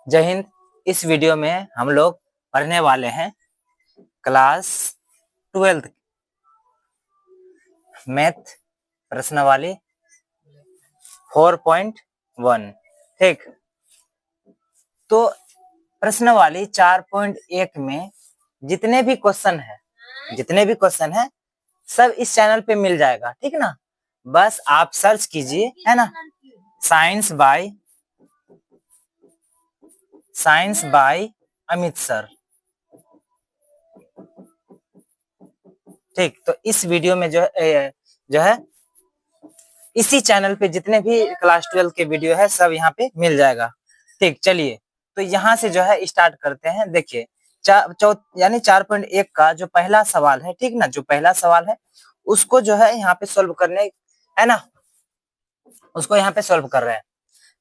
जय हिंद। इस वीडियो में हम लोग पढ़ने वाले हैं क्लास 12 मैथ प्रश्नावली 4.1। ठीक, तो प्रश्नावली 4.1 में जितने भी क्वेश्चन है सब इस चैनल पे मिल जाएगा। ठीक ना, बस आप सर्च कीजिए, है ना, साइंस बाय अमित सर। ठीक, तो इस वीडियो में जो है इसी चैनल पे जितने भी क्लास 12 के वीडियो है सब यहाँ पे मिल जाएगा। ठीक, चलिए तो यहाँ से जो है स्टार्ट करते हैं। देखिए यानी 4.1 का जो पहला सवाल है, ठीक ना, जो पहला सवाल है उसको जो है यहाँ पे सोल्व करने, है ना, उसको यहाँ पे सोल्व कर रहे हैं।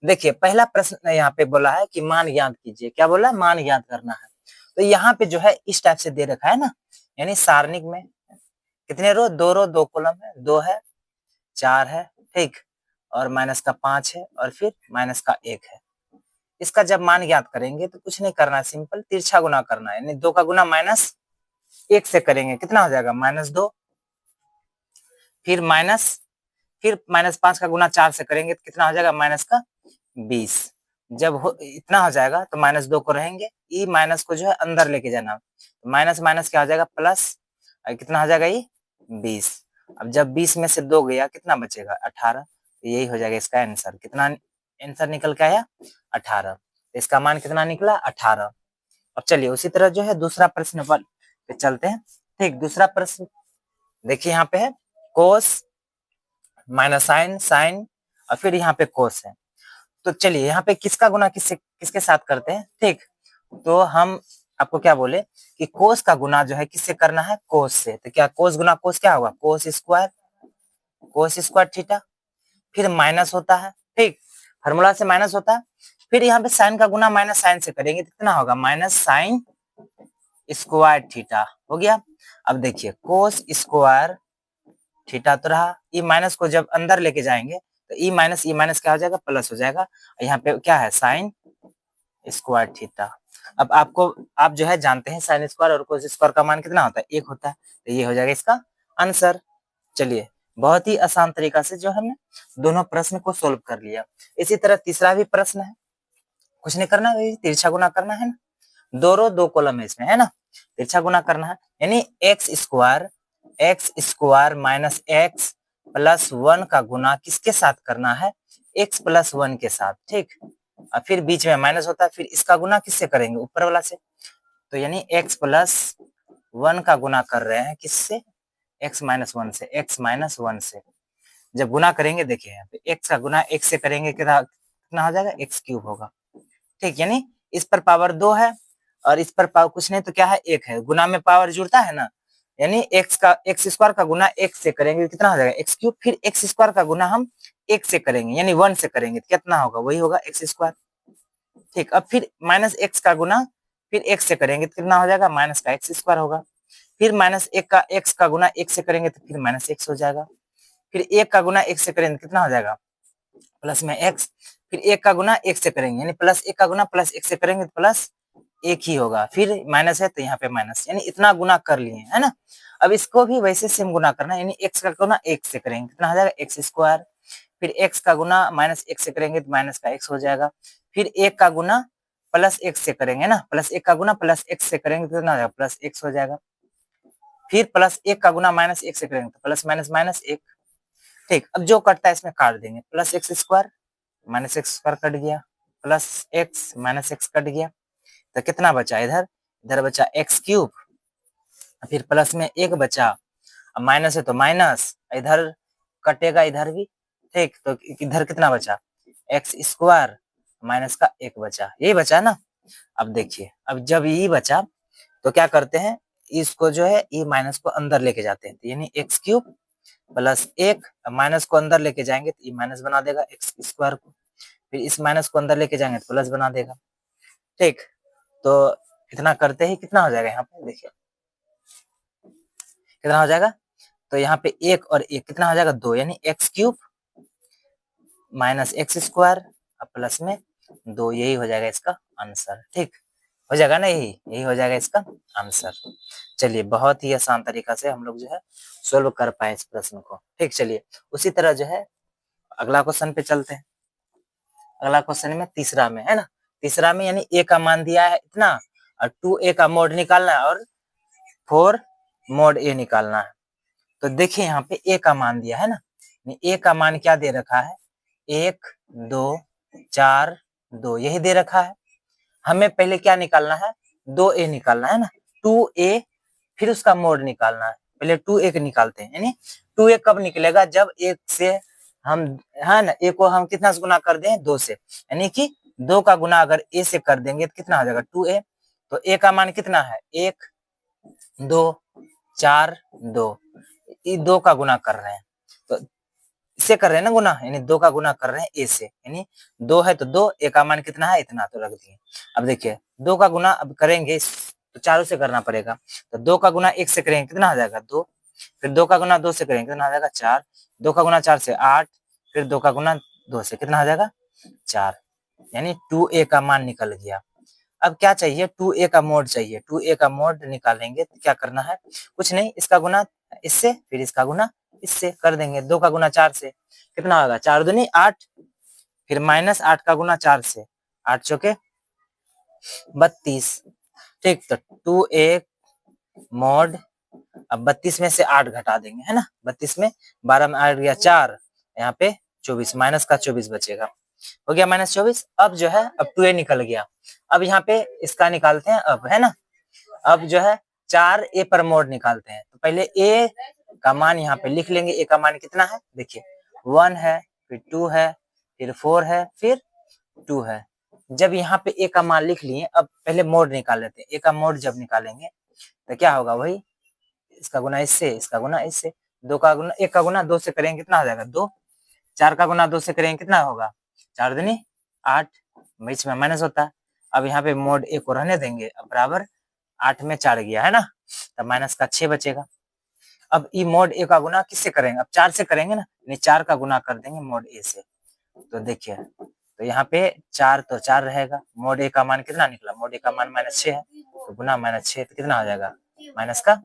देखिए पहला प्रश्न यहाँ पे बोला है कि मान ज्ञात कीजिए। क्या बोला? मान ज्ञात करना है। तो यहाँ पे जो है इस टाइप से दे रखा है ना, यानी सारणिक में कितने रो? 2 कॉलम है, 2 है, 4 है, ठीक, और माइनस का 5 है और फिर माइनस का 1 है। इसका जब मान ज्ञात करेंगे तो कुछ नहीं करना है, सिंपल तिरछा गुना करना है, यानी 2 का गुना माइनस 1 से करेंगे, कितना हो जाएगा? -2। फिर माइनस 5 का गुना 4 से करेंगे तो कितना हो जाएगा? -20। जब इतना हो जाएगा तो -2 को रहेंगे, ई माइनस को जो है अंदर लेके जाना, तो माइनस माइनस क्या हो जाएगा? प्लस, कितना हो जाएगा? ये 20। अब जब 20 में से 2 गया कितना बचेगा? 18। तो यही हो जाएगा इसका आंसर। कितना आंसर निकल के आया? 18। तो इसका मान कितना निकला? 18। अब चलिए उसी तरह जो है दूसरा प्रश्न पे चलते हैं। ठीक, दूसरा प्रश्न देखिए यहाँ पे है कोस माइनस साइन और फिर यहाँ पे कोस है। तो चलिए यहाँ पे किसका गुना किसके साथ करते हैं। ठीक, तो हम आपको क्या बोले कि कोस का गुना जो है किससे करना है? कोस से। तो क्या कोस गुना कोस क्या होगा? Cos square theta. फिर माइनस होता है, ठीक, फार्मूला से माइनस होता है। फिर यहाँ पे साइन का गुना माइनस साइन से करेंगे तो कितना होगा? माइनस साइन स्क्वायर थीटा हो गया। अब देखिए कोस स्क्वायर थीटा तो रहा, ई माइनस को जब अंदर लेके जाएंगे तो ई माइनस क्या हो जाएगा? प्लस हो जाएगा। यहाँ पे क्या है? Sine square theta. अब आप जो है जानते हैं साइन स्क्वायर और कोस स्क्वायर का मान कितना होता है? 1 होता है। तो ये हो जाएगा इसका आंसर। चलिए बहुत ही आसान तरीका से जो हमने दोनों प्रश्न को सोल्व कर लिया। इसी तरह तीसरा भी प्रश्न है, कुछ नहीं करना है, तिरछा गुना करना है ना, 2 कॉलम है इसमें, है ना, तिरछा गुना करना है, यानी x square minus x plus 1 का गुना किसके साथ करना है? एक्स प्लस 1 के साथ। ठीक, और फिर बीच में माइनस होता है, फिर इसका गुना किससे करेंगे? ऊपर वाला से। तो यानी एक्स प्लस 1 का गुना कर रहे हैं किससे? एक्स माइनस 1 से। जब गुना करेंगे देखिए यहाँ पे एक्स का गुना एक्स से करेंगे कितना हो जाएगा? एक्स क्यूब होगा। ठीक, यानी इस पर पावर 2 है और इस पर पावर कुछ नहीं तो क्या है? 1 है। गुना में पावर जुड़ता है ना, यानी एक्स स्क्वायर का गुना एक्स से करेंगे कितना हो जाएगा? X cube. फिर एक्स स्क्वायर का गुना हम 1 से करेंगे यानी 1 से करेंगे तो कितना होगा? वही होगा एक्स स्क्वायर। ठीक, अब फिर माइनस एक्स का गुना फिर एक्स से करेंगे तो कितना हो जाएगा? माइनस का एक्स स्क्वायर होगा। फिर माइनस एक का एक्स का गुना एक से करेंगे तो फिर माइनस एक्स हो जाएगा। फिर 1 का गुना 1 से करेंगे तो कितना हो जाएगा? प्लस में एक्स। फिर 1 का गुना 1 से करेंगे यानी प्लस 1 का गुना प्लस 1 से करेंगे तो प्लस 1 ही होगा। फिर माइनस है तो यहाँ पे माइनस, यानी इतना गुना कर लिए, है ना। अब इसको भी वैसे सेम गुना करना है, यानी एक्स का गुना 1 से करेंगे कितना हो जाएगा? X square. फिर एक्स का गुना माइनस 1 से करेंगे तो माइनस का एक्स हो जाएगा। फिर 1 का गुना प्लस एक्स से करेंगे ना, प्लस 1 का गुना प्लस एक्स से करेंगे तो कितना हो जाएगा? प्लस एक्स हो जाएगा। फिर प्लस 1 का गुना माइनस 1 से करेंगे तो प्लस माइनस माइनस 1। ठीक, अब जो कटता है इसमें काट देंगे, plus x square minus x square cut गया, plus x minus x cut गया, तो कितना बचा? इधर बचा एक्स क्यूब, फिर प्लस में 1 बचा, अब माइनस है तो माइनस, इधर कटेगा इधर भी। ठीक, तो इधर कितना बचा? एक्स स्क्वायर माइनस का 1 बचा, यही बचा ना। अब देखिए, अब जब ये बचा तो क्या करते हैं, इसको जो है ई माइनस को अंदर लेके जाते हैं, यानी एक्स क्यूब प्लस 1, माइनस को अंदर लेके जाएंगे तो ई माइनस बना देगा एक्स स्क्वायर को, फिर इस माइनस को अंदर लेके जाएंगे तो प्लस बना देगा। ठीक, तो इतना करते ही कितना हो जाएगा? यहाँ पे देखिए कितना हो जाएगा, तो यहाँ पे 1 और 1 कितना हो जाएगा? 2, यानी x cube minus x square अब प्लस में 2, यही हो जाएगा इसका आंसर। ठीक हो जाएगा ना, यही हो जाएगा इसका आंसर। चलिए बहुत ही आसान तरीका से हम लोग जो है सोल्व कर पाए इस प्रश्न को। ठीक, चलिए उसी तरह जो है अगला क्वेश्चन पे चलते हैं। अगला क्वेश्चन में तीसरा में है ना, तीसरा में यानी ए का मान दिया है इतना और 2a का मोड निकालना है और 4 मोड ए निकालना है। तो देखिए यहाँ पे ए का मान दिया है ना, ए का मान क्या दे रखा है, 1 2 4 2 यही दे रखा है। हमें पहले क्या निकालना है, 2a निकालना है ना, 2a फिर उसका मोड निकालना है। पहले 2a के निकालते हैं, यानी 2a कब निकलेगा, जब 1 से हम है ना a को हम कितना से गुना कर दें, 2 से, यानी कि 2 का गुना अगर a से कर देंगे तो कितना हो जाएगा 2a। तो a का मान कितना है, 1 2 4 2, ये 2 का गुना कर रहे हैं तो इससे कर रहे हैं ना गुना, यानी 2 का गुना कर रहे हैं a से, यानी 2 है तो 2, a का मान कितना है इतना, तो रख दिए। अब देखिए 2 का गुना अब करेंगे तो 4 से करना पड़ेगा, तो 2 का गुना 1 से करेंगे कितना हो जाएगा 2, फिर 2 का गुना 2 से करेंगे कितना हो जाएगा 4, 2 का गुना 4 से 8, फिर 2 का गुना 2 से कितना हो जाएगा 4, यानी 2a का मान निकल गया। अब क्या चाहिए, 2a का मोड चाहिए। 2a का मोड निकालेंगे तो क्या करना है, कुछ नहीं, इसका गुना इससे फिर इसका गुना इससे कर देंगे। 2 का गुना 4 से कितना होगा, 4 दूनी 8, फिर माइनस 8 का गुना 4 से, 8 चौके 32। ठीक, तो 2a मोड, अब 32 में से 8 घटा देंगे है ना, 32 में 12 में 8 गया 4, यहाँ पे 24, माइनस का 24 बचेगा, हो गया -24। अब जो है अब 2a निकल गया। अब यहाँ पे इसका निकालते हैं अब है ना, अब जो है 4a पर मोड निकालते हैं। तो पहले a का मान यहाँ पे लिख लेंगे, a का मान कितना है, देखिए 1 है, फिर 2 है, फिर 4 है, फिर 2 है। जब यहाँ पे a का मान लिख लिए, अब पहले मोड निकाल लेते हैं। a का मोड जब निकालेंगे तो क्या होगा, वही इसका गुना इससे, इसका गुना इससे, 2 का गुना 1 का गुना 2 से करेंगे कितना हो जाएगा 2, 4 का गुना 2 से करेंगे कितना होगा 4 दूनी 8, बीच में माइनस होता है। अब यहाँ पे मोड a को रहने देंगे, अब बराबर 8 में 4 गया है ना, तब माइनस का 6 बचेगा। अब ई मोड a का गुना किससे करेंगे, अब 4 से करेंगे ना, यानी 4 का गुना कर देंगे मोड a से। तो देखिए तो यहाँ पे 4 तो 4 रहेगा, मोड a का मान कितना निकला, मोड a का मान -6 है, तो गुना -6 तो कितना हो जाएगा माइनस का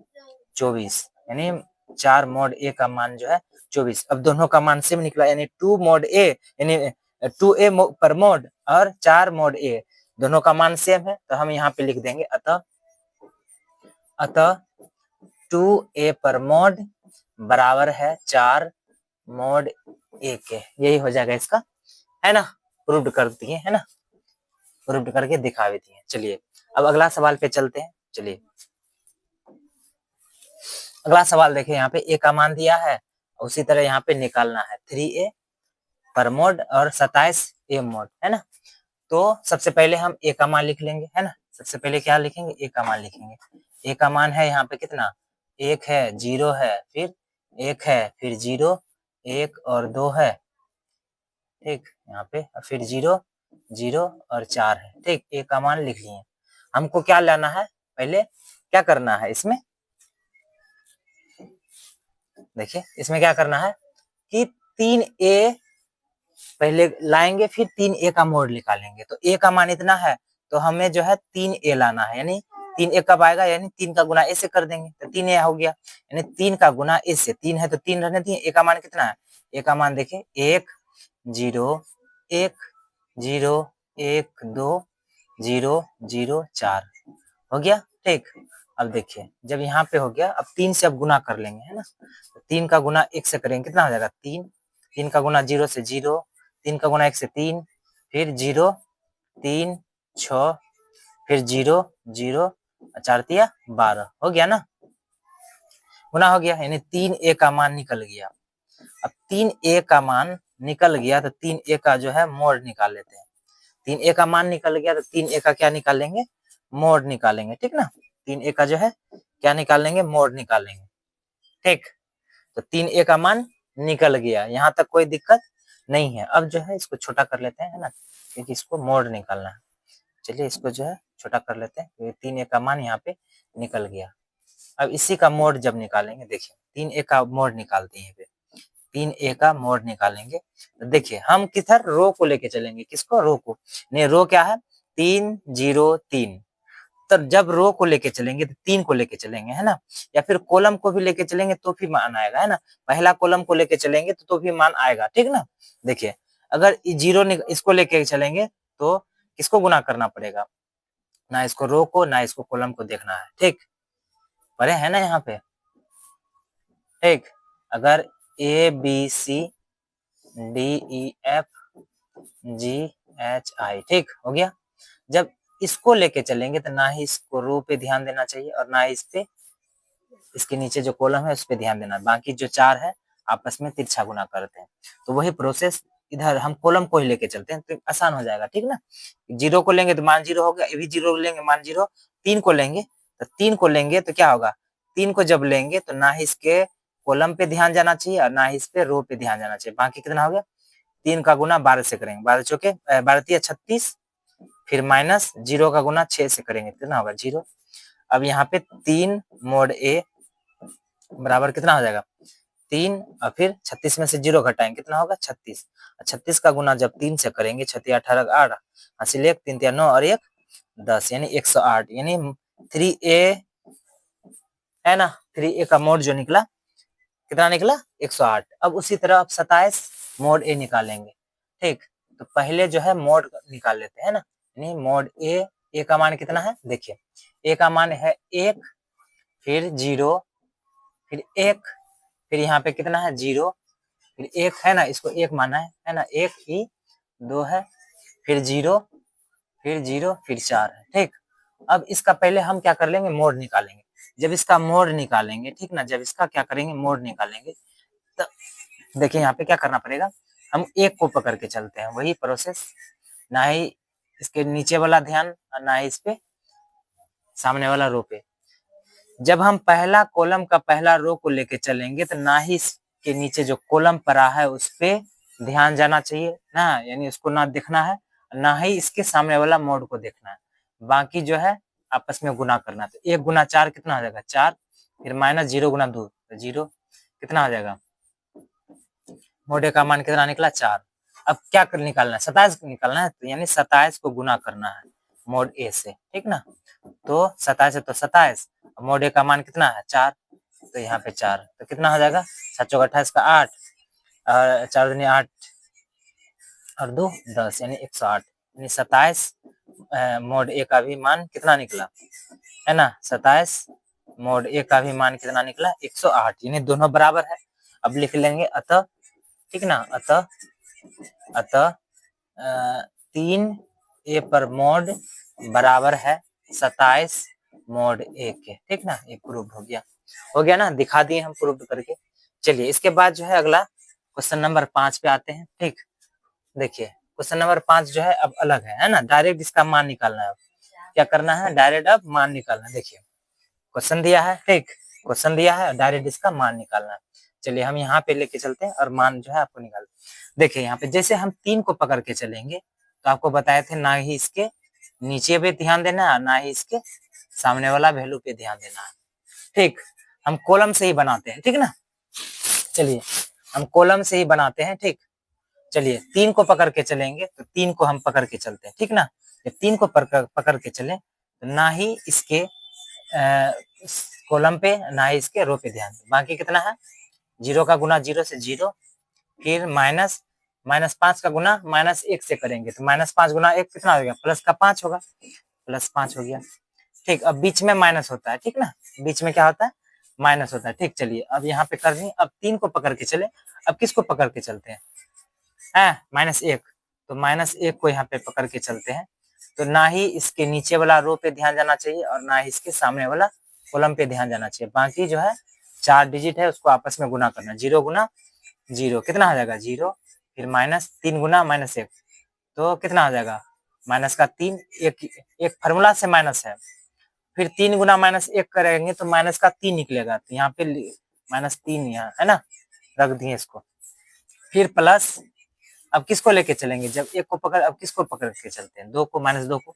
24, यानी 4 मोड a का मान जो है 24। अब दोनों का मान सेम निकला, यानी 2 मोड a, यानी 2a पर मोड और 4 मोड a दोनों का मान सेम है, तो हम यहाँ पे लिख देंगे अतः 2a पर मोड बराबर है 4 मोड a के, यही हो जाएगा इसका, है ना, प्रूव्ड कर दिए है ना, प्रूव्ड करके दिखा भी दिए। चलिए अब अगला सवाल पे चलते हैं। चलिए अगला सवाल देखिए, यहाँ पे a का मान दिया है, उसी तरह यहाँ पे निकालना है 3a पर मोड और 27a मोड है ना। तो सबसे पहले हम a का मान लिख लेंगे है ना, सबसे पहले क्या लिखेंगे, a का मान लिखेंगे। a का मान है यहाँ पे कितना, 1 है, 0 है, फिर 1 है, फिर 0 1 और 2 है, ठीक, यहाँ पे फिर 0 0 और 4 है। ठीक, a का मान लिख लिए। हमको क्या लाना है, पहले क्या करना है इसमें, देखिए इसमें क्या करना है कि 3a पहले लाएंगे, फिर 3a का मोड निकालेंगे। तो a का मान इतना है, तो हमें जो है 3a लाना है, यानी 3a कब आएगा, यानी 3 का गुना a से कर देंगे तो 3a हो गया, यानी 3 का गुना a से, 3 है तो 3 रहने दिए। a का मान कितना है, a का मान देखिए 1 0 1 0 1 2 0 0 4 हो गया। ठीक, अब देखिए जब यहाँ पे हो गया, अब 3 से अब गुना कर लेंगे है ना, तो 3 का गुना 1 से करेंगे कितना हो जाएगा 3, 3 का गुना 0 से 0, 3 का गुना 1 से 3, फिर 0 3 6, फिर 0 0 4 तिया 12 हो गया ना, गुना हो गया, यानी 3a का मान निकल गया। अब 3a का मान निकल गया तो 3a का जो है मोड निकाल लेते हैं। 3a का मान निकल गया तो 3a का क्या निकालेंगे, मोड निकालेंगे। ठीक ना, 3a का जो है क्या निकालेंगे, मोड निकालेंगे। ठीक, तो 3a का मान निकल गया, यहाँ तक कोई दिक्कत नहीं है। अब जो है इसको छोटा कर लेते हैं है ना, क्योंकि इसको मोड निकालना है। चलिए इसको जो है छोटा कर लेते हैं, क्योंकि 3a का मान यहाँ पे निकल गया। अब इसी का मोड जब निकालेंगे, देखिए 3a का मोड निकालते हैं, 3a का मोड निकालेंगे तो देखिए हम किधर रो को लेके चलेंगे, किसको, रो को। नहीं, रो क्या है, 3 0 3। तो जब रो को लेके चलेंगे तो 3 को लेके चलेंगे, है ना, या फिर कॉलम को भी लेके चलेंगे तो भी मान आएगा, है ना। पहला कॉलम को लेके चलेंगे तो भी मान आएगा, ठीक ना। देखिए अगर जीरो इसको लेके चलेंगे तो किसको गुना करना पड़ेगा, ना इसको रो को ना इसको कॉलम को देखना है, ठीक। पढ़े है ना यहाँ पे, ठीक। अगर A B C D E F G H I, ठीक हो गया। जब इसको लेके चलेंगे तो ना ही इसको रो पे ध्यान देना चाहिए और ना ही इस पे, इसके नीचे जो कॉलम है उस पे ध्यान देना। बाकी जो 4 है आपस में तिरछा गुना करते हैं। तो वही प्रोसेस इधर हम कॉलम को ही लेके चलते हैं तो आसान हो जाएगा, ठीक ना। 0 को लेंगे तो मान 0 हो गया, ये भी 0 लेंगे मान 0। 3 को लेंगे तो 3 को लेंगे तो क्या होगा, 3 को जब लेंगे तो ना ही इसके कॉलम पे ध्यान जाना चाहिए और ना ही इस पे रो पे ध्यान जाना चाहिए। बाकी कितना हो गया, 3 का गुना 12 से करेंगे, 12 चौके 12 36, फिर माइनस 0 का गुना 6 से करेंगे, कितना होगा 0। अब यहाँ पे 3 mod a बराबर कितना हो जाएगा 3 और फिर 36 में से 0 घटाएंगे, कितना होगा 36। 36 का गुना जब 3 से करेंगे, 6 18 8 हासिल 1 3 9 और 1 10 यानी 108, यानी 3a है ना। 3a का मोड जो निकला कितना निकला 108। अब उसी तरह अब 27 मोड a निकालेंगे, ठीक। तो पहले जो है मोड निकाल लेते हैं ना, यानी मोड a का मान कितना है, देखिए a का मान है 1, फिर 0, फिर 1, फिर यहाँ पे कितना है 0, फिर 1 है ना, इसको 1 माना है ना, 1 ही 2 है, फिर 0, फिर 0, फिर 4 है, ठीक। अब इसका पहले हम क्या कर लेंगे, मोड निकालेंगे। जब इसका मोड निकालेंगे, ठीक ना, जब इसका क्या करेंगे मोड निकालेंगे तो देखिए यहाँ पे क्या करना पड़ेगा, हम 1 को पकड़ के चलते हैं, वही प्रोसेस, ना ही इसके नीचे वाला ध्यान और ना ही इस पे सामने वाला रो पे। जब हम पहला कॉलम का पहला रो को लेके चलेंगे तो ना ही इसके नीचे जो कॉलम पड़ा है उस पे ध्यान जाना चाहिए ना, यानी उसको ना देखना है, ना ही इसके सामने वाला मोड को देखना है। बाकी जो है आपस में गुना करना। तो 1 गुना 4 कितना हो जाएगा 4, फिर माइनस 0 गुना 2 तो 0, कितना हो जाएगा मोड का मान कितना निकला 4। अब क्या कर निकालना है, 27 निकालना है, तो यानी 27 को गुना करना है मोड ए से, ठीक ना। तो 27 है तो 27, मोड ए का मान कितना है 4, तो यहाँ पे 4, तो कितना हो जाएगा 7 चौक 28 का 8 और 4 दूनी 8 और 2 10 यानी 108, यानी 27 मोड ए का भी मान कितना निकला, है ना। 27 मोड ए का भी मान कितना निकला 108, यानी दोनों बराबर है। अब लिख लेंगे अतः, ठीक ना, अतः 3a पर मोड बराबर है 27 मोड ए के, ठीक ना। ये प्रूव हो गया ना, दिखा दिए हम प्रूव करके। चलिए इसके बाद जो है अगला क्वेश्चन नंबर 5 पे आते हैं, ठीक। देखिए क्वेश्चन नंबर 5 जो है अब अलग है ना, डायरेक्ट इसका मान निकालना है। क्या करना है, डायरेक्ट अब मान निकालना है। देखिए क्वेश्चन दिया है, ठीक, क्वेश्चन दिया है, डायरेक्ट इसका मान निकालना है। चलिए हम यहाँ पे लेके चलते हैं और मान जो है आपको निकाल। देखिए यहाँ पे जैसे हम 3 को पकड़ के चलेंगे तो आपको बताए थे ना ही इसके नीचे पे ध्यान देना है ना ही इसके सामने वाला वैल्यू पे ध्यान देना है, ठीक। हम कॉलम से ही बनाते हैं, ठीक ना। चलिए हम कॉलम से ही बनाते हैं, ठीक। चलिए 3 को पकड़ के चलेंगे तो 3 को हम पकड़ के चलते हैं, ठीक ना। जब 3 को पकड़ के चले तो ना ही इसके कॉलम पे ना ही इसके रो पे ध्यान दें। बाकी कितना है 0 का गुना 0 से 0, फिर माइनस 5 का गुना -1 से करेंगे तो -5 गुना 1 कितना हो गया +5 होगा, +5 हो गया, ठीक। अब बीच में माइनस होता है, ठीक ना, बीच में क्या होता है माइनस होता है, ठीक। चलिए अब यहाँ पे कर दें, अब 3 को पकड़ के चले, अब किसको पकड़ के चलते हैं -1, तो -1 को यहाँ पे पकड़ के चलते हैं तो ना ही इसके नीचे वाला रो पे ध्यान जाना चाहिए और ना ही इसके सामने वाला कॉलम पे ध्यान जाना चाहिए। बाकी जो है 4 डिजिट है उसको आपस में गुना करना, 0 गुना 0 कितना हो जाएगा 0, फिर -3 गुना -1 तो कितना हो जाएगा माइनस का 3, एक फार्मूला से माइनस है, फिर 3 गुना -1 करेंगे तो माइनस का 3 निकलेगा, तो यहाँ पे -3 यहाँ है ना, रख दिए इसको। फिर प्लस, अब किसको लेके चलेंगे, जब 1 को पकड़, अब किसको पकड़ के चलते हैं 2 को, -2 को।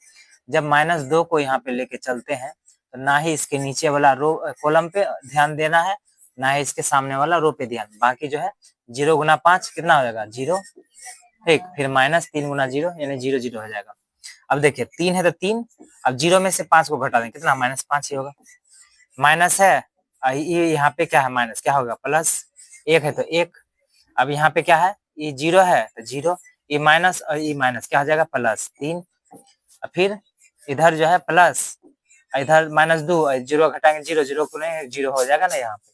जब -2 को यहाँ पे लेके चलते हैं तो ना ही इसके नीचे वाला रो कॉलम पे ध्यान देना है ना ही इसके सामने वाला रो पे ध्यान, बाकी जो है 0 गुना 5 कितना हो जाएगा 0। ठीक, फिर माइनस 3 गुना 0 यानी 0 0 हो जाएगा। अब देखिए 3 है तो 3, अब 0 में से 5 को घटा दें कितना -5 ही होगा। माइनस है ये यहाँ पे क्या है माइनस, क्या होगा प्लस, 1 है तो 1। अब यहाँ पे क्या है ये 0 है तो 0, ये माइनस और ये माइनस क्या हो जाएगा +3। फिर इधर जो है प्लस, इधर -2, 0 घटाएंगे 0 0 को नहीं 0 हो जाएगा ना, यहाँ पे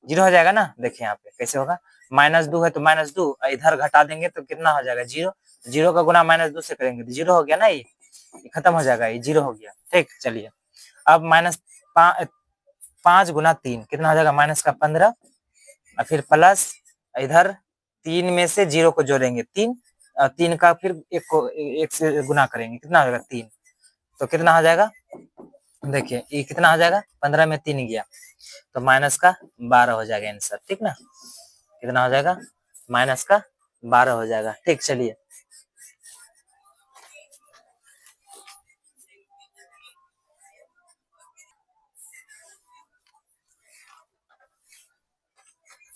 0 हो जाएगा ना। देखिए यहाँ पे कैसे होगा, -2 है तो -2, इधर घटा देंगे तो कितना हो जाएगा 0, 0 का गुना -2 से करेंगे तो 0 हो गया ना, ये खत्म हो जाएगा, ये 0 हो गया। ठीक, चलिए अब -5 गुना 3 कितना हो जाएगा -15, और फिर प्लस इधर 3 में से 0 को जोड़ेंगे 3, 3 का फिर 1 को 1 से गुना करेंगे कितना हो जाएगा 3, तो कितना हो जाएगा देखिए ये कितना हो जाएगा 15 में 3 गया तो -12 हो जाएगा आंसर। ठीक ना, कितना हो जाएगा -12 हो जाएगा। ठीक, चलिए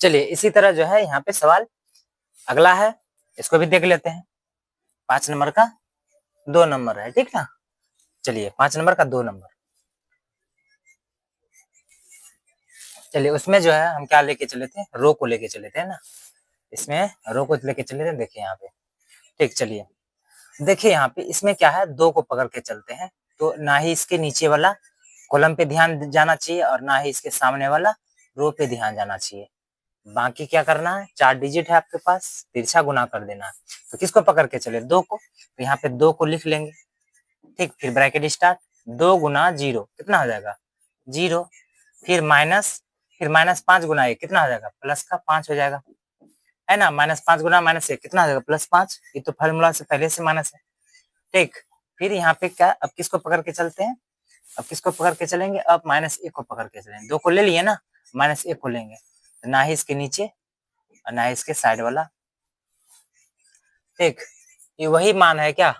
चलिए इसी तरह जो है यहाँ पे सवाल अगला है, इसको भी देख लेते हैं। 5 नंबर का 2 नंबर है, ठीक ना। चलिए 5 नंबर का 2 नंबर, चलिए उसमें जो है हम क्या लेके चले थे, रो को लेके चले थे ना, इसमें रो को लेके चले थे। देखिए यहाँ पे, ठीक, चलिए देखिए यहाँ पे इसमें क्या है 2 को पकड़ के चलते हैं, तो ना ही इसके नीचे वाला कॉलम पे ध्यान जाना चाहिए और ना ही इसके सामने वाला रो पे ध्यान जाना चाहिए। बाकी क्या करना है, 4 डिजिट है आपके पास, तिरछा गुना कर देना है। तो किसको पकड़ के चले 2 को, तो यहाँ पे 2 को लिख लेंगे। ठीक, फिर ब्रैकेट स्टार्ट, 2 गुना 0 कितना हो जाएगा 0, फिर -5 गुना 1 कितना हो जाएगा प्लस का 5 हो जाएगा, है ना। -5 गुना -1 कितना हो जाएगा +5, ये तो फॉर्मूला से पहले से माइनस है। ठीक, फिर यहाँ पे क्या, अब किसको पकड़ के चलते हैं, अब किसको पकड़ के चलेंगे, अब -1 को पकड़ के चलेंगे। 2 को ले लिए ना, -1 को लेंगे, तो ना ही इसके नीचे और ना ही इसके साइड वाला। ठीक, ये वही मान है क्या,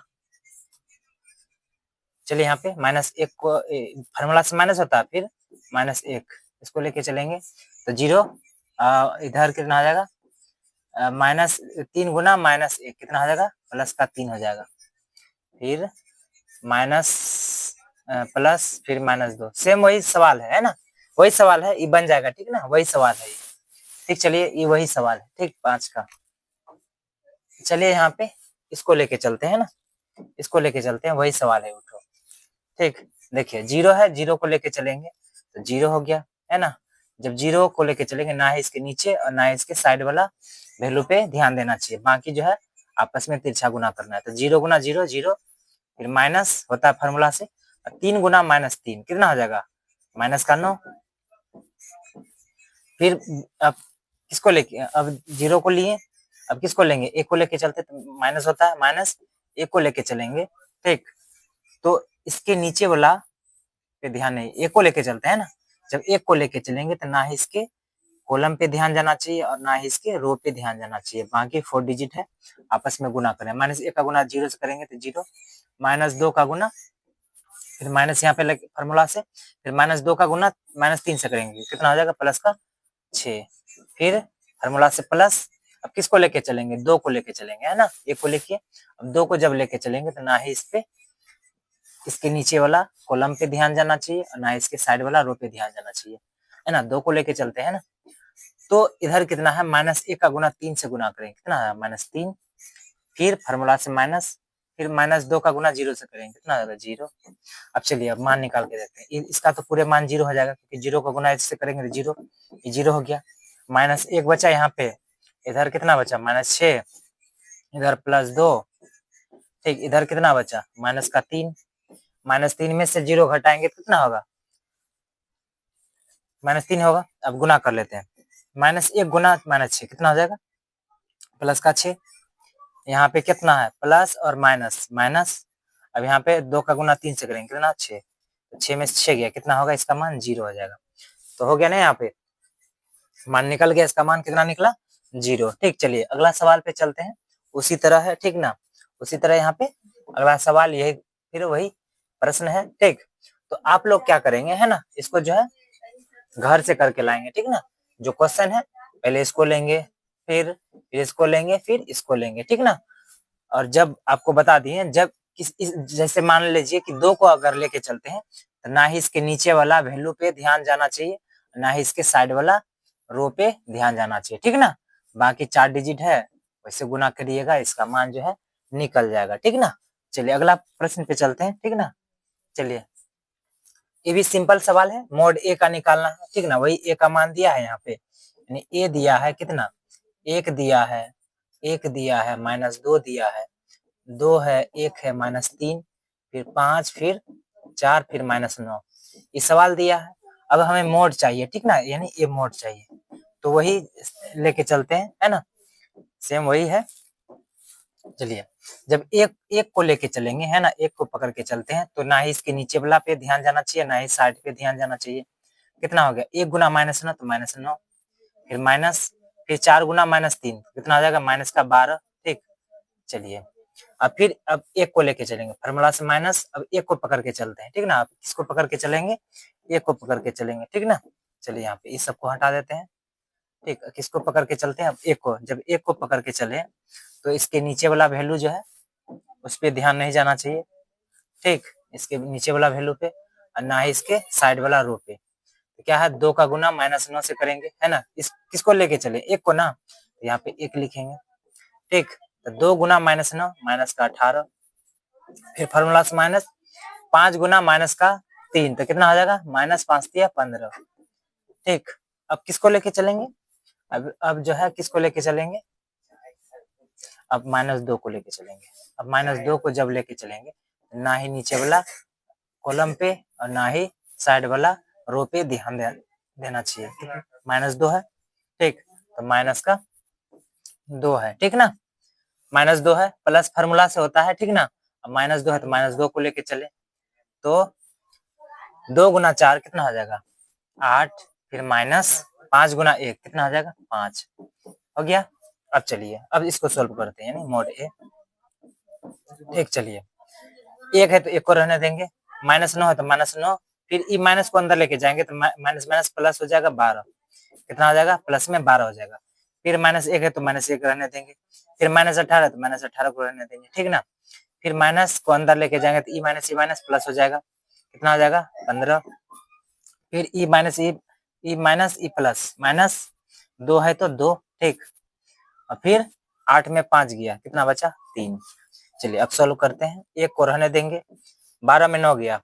चलिए यहाँ पे -1 को फार्मूला से माइनस होता है, फिर -1 इसको लेके चलेंगे तो 0, इधर कितना आ जाएगा -3 गुना -1 कितना हो जाएगा प्लस का 3 हो जाएगा, फिर माइनस प्लस फिर -2, सेम वही सवाल है ना, वही सवाल है, ये बन जाएगा। ठीक ना, वही सवाल है ये। ठीक, चलिए ये वही सवाल है। ठीक, 5 का, चलिए यहाँ पे इसको लेके चलते हैं ना, इसको लेके चलते हैं, वही सवाल है उठो। ठीक, देखिए 0 है, 0 को लेके चलेंगे तो 0 हो गया, है ना। जब 0 को लेके चलेंगे ना ही इसके नीचे और ना ही इसके साइड वाला वैल्यू पे ध्यान देना चाहिए, बाकी जो है आपस में तिरछा गुना करना है। तो 0 गुना 0 0, फिर माइनस होता है फार्मूला से, 3 गुना -3 कितना हो जाएगा -9। फिर अब किसको लेके, अब 0 को लिए, अब किसको लेंगे 1 को लेके चलते तो माइनस होता है, -1 को लेके चलेंगे। ठीक, तो इसके नीचे वाला पे ध्यान नहीं, 1 को लेके चलते हैं ना, जब 1 को लेके चलेंगे तो ना ही इसके कॉलम पे ध्यान जाना चाहिए और ना ही इसके रो पे ध्यान जाना चाहिए, बाकी 4 डिजिट है आपस में गुना करें। -1 का गुना 0 से करेंगे तो 0, -2 का गुना, फिर माइनस यहाँ पे लगे फार्मूला से, फिर -2 का गुना -3 से करेंगे कितना हो जाएगा प्लस का 6, फिर फार्मूला से प्लस, अब किसको लेके चलेंगे 2 को लेके चलेंगे, है ना। 1 को लेके, अब 2 को जब लेके चलेंगे तो ना ही इस पे इसके नीचे वाला कॉलम पे ध्यान जाना चाहिए और ना इसके साइड वाला रो पे ध्यान जाना चाहिए, है ना। 2 को लेके चलते हैं ना, तो इधर कितना है -1 का गुना 3 से गुना करेंगे कितना है -3, फिर फार्मूला से माइनस, फिर -2 का गुना 0 से करेंगे कितना होगा 0। अब चलिए अब मान निकाल के देखते हैं, इसका तो पूरे मान 0 हो जाएगा क्योंकि 0 का गुना इससे करेंगे तो 0, ये 0 हो गया। -1 बचा यहाँ पे, इधर कितना बचा -6, इधर +2, ठीक, इधर कितना बचा -3, -3 में से 0 घटाएंगे तो कितना होगा -3 होगा। अब गुना कर लेते हैं, -1 गुना -6 कितना हो जाएगा प्लस का 6, यहाँ पे कितना है प्लस और माइनस माइनस, अब यहाँ पे 2 का गुना 3 से करेंगे कितना 6, तो 6 में से 6 गया कितना होगा इसका मान 0 हो जाएगा। तो हो गया ना, यहाँ पे मान निकल गया, इसका मान कितना निकला 0। ठीक, चलिए अगला सवाल पे चलते हैं, उसी तरह है, ठीक ना, उसी तरह यहाँ पे अगला सवाल यही, फिर वही प्रश्न है। ठीक, तो आप लोग क्या करेंगे, है ना, इसको जो है घर से करके लाएंगे, ठीक ना। जो क्वेश्चन है पहले इसको लेंगे, फिर इसको लेंगे, फिर इसको लेंगे, ठीक ना। और जब आपको बता दिए, जब जैसे मान लीजिए कि 2 को अगर लेके चलते हैं तो ना ही इसके नीचे वाला वैल्यू पे ध्यान जाना चाहिए, ना ही इसके साइड वाला रो पे ध्यान जाना चाहिए, ठीक ना। बाकी 4 डिजिट है, वैसे गुना करिएगा, इसका मान जो है निकल जाएगा, ठीक ना। चलिए अगला प्रश्न पे चलते हैं, ठीक ना। चलिए ये भी सिंपल सवाल है, मोड ए का निकालना है, ठीक ना। वही ए का मान दिया है यहाँ पे, यानी ए दिया है कितना, 1 दिया है, 1 दिया है, -2 दिया है, 2 है, 1 है, -3, फिर 5, फिर 4, फिर -9, ये सवाल दिया है। अब हमें मोड चाहिए, ठीक ना, यानी ए मोड चाहिए, तो वही लेके चलते हैं, है ना, सेम वही है। चलिए जब एक एक को लेके चलेंगे, है ना, एक को पकड़ के चलते हैं, तो ना ही इसके नीचे वाला पे ध्यान जाना चाहिए, ना ही साइड पे ध्यान जाना चाहिए। कितना हो गया, 1 गुना -9 तो -9, फिर माइनस, फिर 4 गुना -3 कितना हो जाएगा, -12, ठीक। चलिए अब एक को लेके चलेंगे, फार्मूला से माइनस, अब एक को पकड़ के चलते हैं, ठीक ना। अब किसको पकड़ के चलेंगे, एक को पकड़ के चलेंगे, ठीक ना। चलिए यहाँ पे इस सबको हटा देते हैं, ठीक। किसको पकड़ के चलते हैं, अब एक को, जब एक को पकड़ के चले तो इसके नीचे वाला वैल्यू जो है उस पर ध्यान नहीं जाना चाहिए, ठीक, इसके नीचे वाला वैल्यू पे, और ना ही इसके साइड वाला रो पे। तो क्या है, 2 का गुना -9 से करेंगे, है ना। इस किसको लेके चले, एक को ना, तो यहाँ पे 1 लिखेंगे, ठीक। तो 2 गुना -9 माइनस का 18, फिर फार्मूला से माइनस, 5 गुना -3 तो कितना हो जाएगा, -5 दिया 15, ठीक। अब किसको लेके चलेंगे, अब जो है किसको लेके चलेंगे, अब -2 को लेके चलेंगे। अब -2 को जब लेके चलेंगे, ना ही नीचे वाला कॉलम पे और ना ही साइड वाला रो पे ध्यान देना चाहिए, -2 है, ठीक। तो माइनस का 2 है, ठीक ना, -2 है, प्लस फार्मूला से होता है, ठीक ना। अब -2 है तो -2 को लेके चले, तो 2 गुना 4 कितना हो जाएगा, 8, फिर -5 गुना 1 कितना हो जाएगा, 5 हो गया। अब चलिए अब इसको सोल्व करते हैं, यानी मोड ए, एक। चलिए 1 है तो 1 को रहने देंगे, -9 है तो -9, फिर ई माइनस को अंदर लेके जाएंगे तो माइनस माइनस प्लस हो जाएगा 12, कितना हो जाएगा, प्लस में 12 हो जाएगा। फिर -1 है तो -1 रहने देंगे, फिर -18 तो -18 को रहने देंगे, ठीक ना। फिर माइनस को अंदर लेके जाएंगे तो ई माइनस प्लस हो जाएगा, कितना हो जाएगा, 15। फिर ई माइनस ई प्लस -2 है तो 2, ठीक। और फिर 8 में 5 गया, कितना बचा, 3। चलिए अब सॉल्व करते हैं, 1 को रहने देंगे, 12 में 9 गया,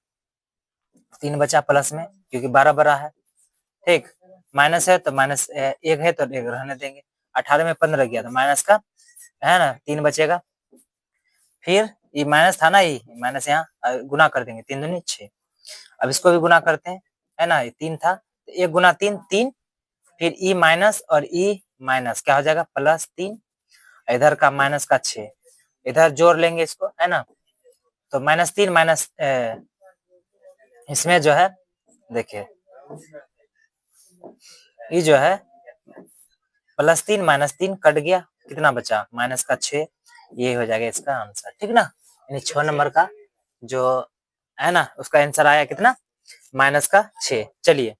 3 बचा प्लस में, क्योंकि 12 बड़ा है, ठीक। माइनस है तो -1 है तो 1 रहने देंगे, 18 में 15 गया तो माइनस का, है ना, 3 बचेगा। फिर ये माइनस था ना, ये माइनस यहाँ गुना कर देंगे, 3 दूनी 6। अब इसको भी गुना करते हैं, है ना, ये 3 था तो 1 गुना 3 3, फिर ई माइनस और ई माइनस क्या हो जाएगा, +3, इधर का माइनस का 6, इधर जोड़ लेंगे इसको, है ना। तो -3 माइनस इसमें जो है देखिए, ये जो है +3 -3 कट गया, कितना बचा, माइनस का 6, ये हो जाएगा इसका आंसर, ठीक ना। यानी 6 नंबर का जो है ना उसका आंसर आया कितना, -6। चलिए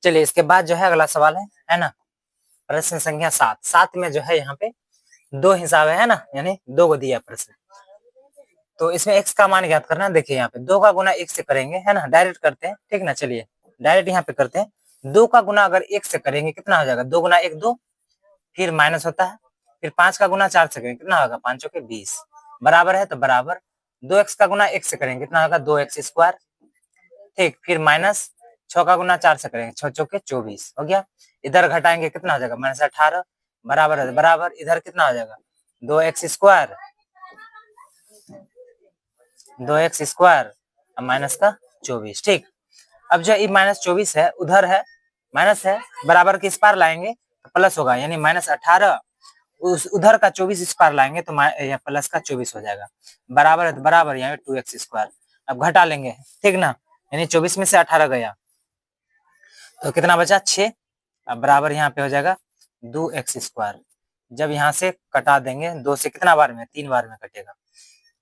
चलिए इसके बाद जो है अगला सवाल है ना, प्रश्न संख्या 7। 7 में जो है यहाँ पे 2 हिसाब है ना, यानी 2 को दिया प्रश्न, तो इसमें x का मान ज्ञात करना है। देखिए यहाँ पे 2 का गुना 1 से करेंगे, है ना, डायरेक्ट करते हैं, ठीक ना। चलिए डायरेक्ट यहाँ पे करते हैं, 2 का गुना अगर 1 से करेंगे कितना हो जाएगा, 2 गुना 1 2, फिर माइनस होता है, फिर 5 का गुना 4 से करेंगे कितना होगा, 5 चौके 20, बराबर है तो बराबर, 2x का गुना 1 से करेंगे कितना होगा, 2x स्क्वायर, ठीक। फिर माइनस 6 का गुना 4 से करेंगे 6 चौके 24 हो गया, इधर घटाएंगे कितना हो जाएगा, -18, बराबर है बराबर, इधर कितना हो जाएगा, 2x square, 2x square minus का 24, ठीक। अब जो ये -24 है उधर है माइनस है, बराबर के इस पार लाएंगे तो प्लस होगा, यानी -18 उस उधर का 24 इस पार लाएंगे तो प्लस का 24 हो जाएगा। बराबर है तो बराबर, यहाँ 2x²। अब घटा लेंगे, ठीक ना, यानी 24 में से 18 गया तो कितना बचा 6। अब बराबर यहाँ पे हो जाएगा 2x²। जब यहाँ से कटा देंगे 2 से कितना बार में, 3 बार में कटेगा,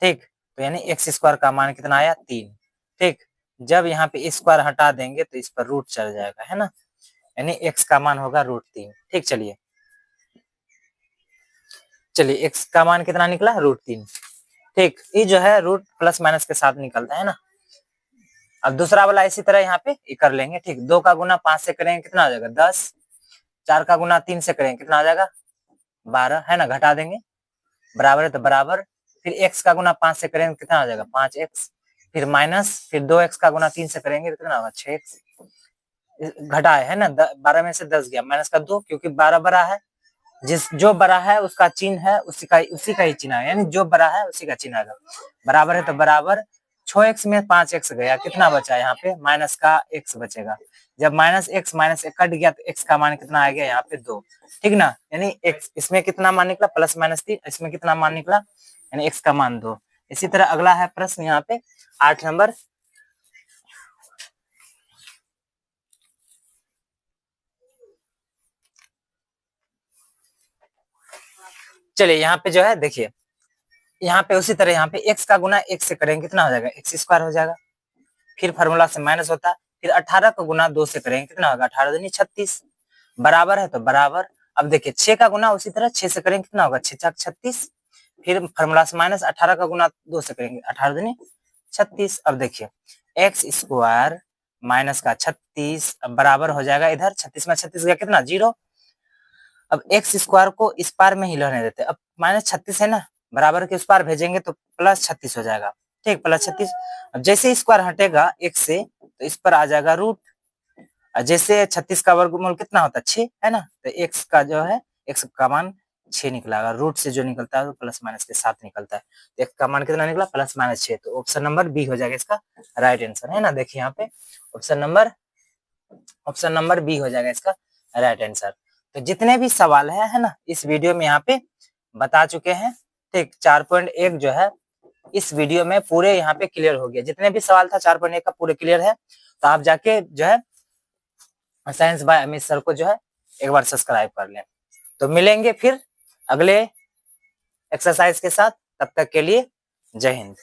ठीक। तो यानी x² का मान कितना आया 3, ठीक। जब यहाँ पे स्क्वायर हटा देंगे तो इस पर रूट चल जाएगा, है ना, यानी x का मान होगा √3, ठीक। चलिए x का मान कितना निकला √3, ठीक। ये जो है रूट प्लस माइनस के साथ निकलता है ना। अब दूसरा वाला इसी तरह यहाँ पे कर लेंगे, ठीक। 2 का गुना 5 से करेंगे कितना हो जाएगा 10, 4 का गुना 3 से करेंगे कितना हो जाएगा 12, है ना, घटा देंगे, बराबर है तो बराबर, फिर x का गुना 5 से करेंगे कितना हो जाएगा 5x, फिर माइनस, फिर 2x का गुना 3 से करेंगे तो कितना होगा 6x, घटा है ना, 12 में से 10 गया, माइनस का 2, क्योंकि 12 बड़ा है, जो बड़ा है उसका चिन्ह है उसी का ही चिन्ह है, यानी जो बड़ा है उसी का चिन्ह आएगा। बराबर है तो बराबर, 6x में 5x गया, कितना बचा यहाँ पे माइनस का x बचेगा। जब -x कट गया तो x का मान कितना आ गया यहाँ पे 2, ठीक ना, यानी x इसमें कितना मान निकला +-3, इसमें कितना मान निकला, यानी x का मान 2। इसी तरह अगला है प्रश्न यहाँ पे 8 नंबर। चलिए यहाँ पे जो है देखिए, यहाँ पे उसी तरह यहाँ पे x का गुना 1 से करेंगे कितना हो जाएगा x² हो जाएगा, फिर फार्मूला से माइनस होता है, फिर 18 का गुना 2 से करेंगे कितना होगा 18 दूनी 36, बराबर है तो बराबर। अब देखिए 6 का गुना उसी तरह 6 से करेंगे कितना होगा 6 × 36, फिर फार्मूला से माइनस 18 का गुना 2 से करेंगे 18 दूनी 36। अब देखिए x² माइनस का 36, अब बराबर हो जाएगा, इधर 36 में 36 गया कितना 0। अब x² को इस पार में ही रहने देते, अब -36 है ना, बराबर के उस पार भेजेंगे तो +36 हो जाएगा, ठीक, +36। अब जैसे स्क्वायर हटेगा x से तो इस पर आ जाएगा रूट, जैसे 36 का वर्गमूल कितना होता है 6, है ना, तो x का जो है x का मान 6 निकला, रूट से जो निकलता है वो प्लस माइनस के साथ निकलता है, तो x का मान कितना निकला +-6, तो ऑप्शन नंबर बी हो जाएगा इसका राइट आंसर, है ना। देखिए यहाँ पे ऑप्शन नंबर बी हो जाएगा इसका राइट आंसर। तो जितने भी सवाल है ना, इस वीडियो में यहाँ पे बता चुके हैं, ठीक। 4.1 जो है इस वीडियो में पूरे यहाँ पे क्लियर हो गया, जितने भी सवाल था 4.1 का पूरे क्लियर है। तो आप जाके जो है साइंस बाय अमित सर को जो है एक बार सब्सक्राइब कर लें। तो मिलेंगे फिर अगले एक्सरसाइज के साथ, तब तक के लिए जय हिंद।